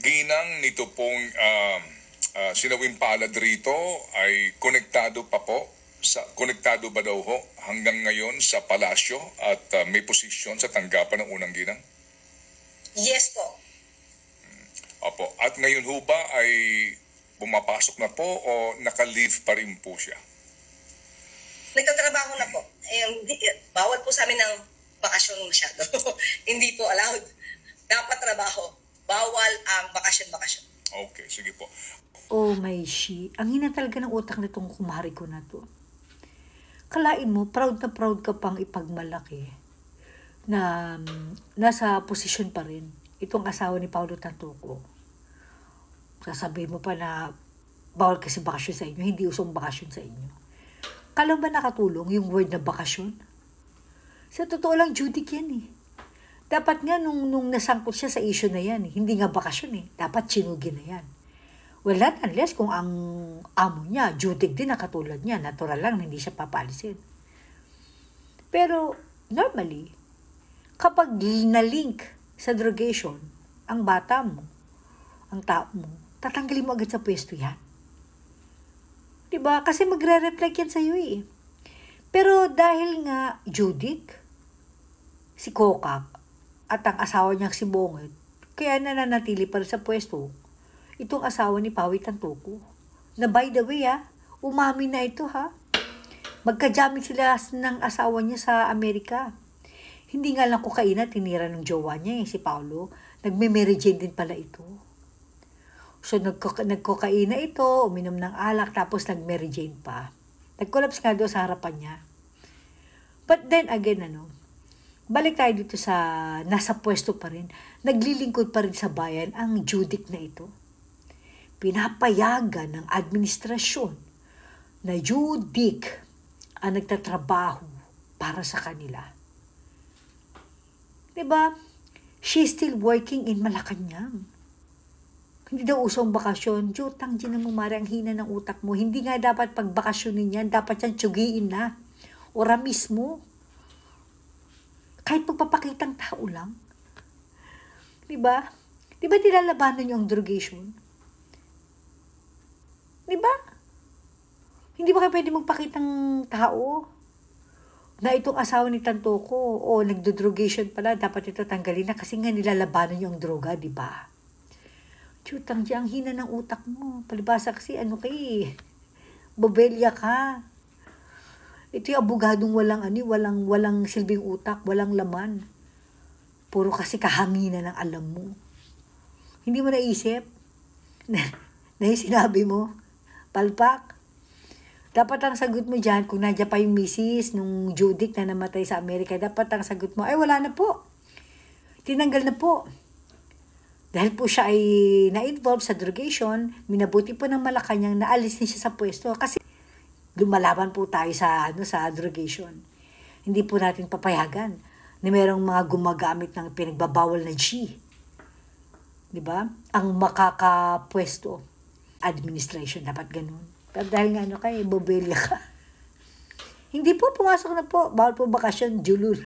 ginang nito pong sinawing palad rito ay konektado pa po konektado ba daw ho hanggang ngayon sa palasyo at may posisyon sa tanggapan ng unang ginang? Yes po. Opo. At ngayon ho ba ay pumapasok na po o naka-leave pa rin po siya? Nagtatrabaho na po. Bawal po sa amin ng bakasyon masyado. Hindi po allowed. Dapat trabaho. Bawal ang bakasyon-bakasyon. Okay, sige po. Oh my she, ang hina talaga ng utak nitong kumari ko na to. Kalain mo, proud na proud ka pang ipagmalaki na nasa posisyon pa rin itong asawa ni Paulo Tantuco. Sasabihin mo pa na bawal kasi bakasyon sa inyo, hindi usong bakasyon sa inyo. Kala ba nakatulong yung word na bakasyon? Sa totoo lang, Judic yan eh. Dapat nga nung nasangkot siya sa issue na yan, hindi nga bakasyon eh. Dapat sinugin na yan. Well, not unless kung ang amo niya, Judic din na katulad niya, natural lang, hindi siya papalisin. Pero, normally, kapag na-link sa drogation, ang bata mo, ang tao mo, tatanggalin mo agad sa pwesto yan. Diba? Kasi magre-reflect yan sa'yo eh. Pero dahil nga Judic, si Kokak, at ang asawa niyang si Bongit, kaya nananatili pa rin sa pwesto, itong asawa ni Pawi Tantuco. Na by the way umamin na ito Magkajamit sila ng asawa niya sa Amerika. Hindi nga lang kokaina, tinira ng jowa niya si Paulo. Nagme-Mary Jane din pala ito. So nagkokaina ito, uminom ng alak, tapos nag-Mary Jane pa. Nag-collapse nga doon sa harapan niya. But then again, balik tayo dito sa nasa pwesto pa rin. Naglilingkod pa rin sa bayan ang Judic na ito. Pinapayagan ng administrasyon na Judic ang nagtatrabaho para sa kanila. Diba? She's still working in Malacanang. Hindi daw usong bakasyon. Jutang dyan mo, Mari, ang hina ng utak mo. Hindi nga dapat pagbakasyonin yan. Dapat yan tsugiin na. Ora mismo. Kahit magpapakitang tao lang. Diba? Diba nilalabanan niyo ang drogation? Diba? Hindi ba kayo pwede magpakitang tao na itong asawa ni Tantuco o nagdodrogation pala, dapat ito tanggalin na kasi nga nilalabanan yung droga, diba? Chutang dyan, ang hina ng utak mo. Palibasa kasi bobelya ka. Ito yung abogadong walang silbing utak, walang laman. Puro kasi kahanginan ng alam mo. Hindi mo naisip na yung sinabi mo, palpak. Dapat ang sagot mo dyan, kung nadya pa yung misis nung Judic na namatay sa Amerika, dapat ang sagot mo, ay wala na po. Tinanggal na po. Dahil po siya ay na-involve sa drogation, minabuti po ng Malacanang na alis niya sa pwesto kasi lumalaban po tayo sa drogation. Hindi po natin papayagan na mayroong mga gumagamit ng pinagbabawal na G. Diba? Ang makakapwesto, administration, dapat ganun. Pero dahil nga bobelya ka. Hindi po, pumasok na po. Bawal po bakasyon, julul.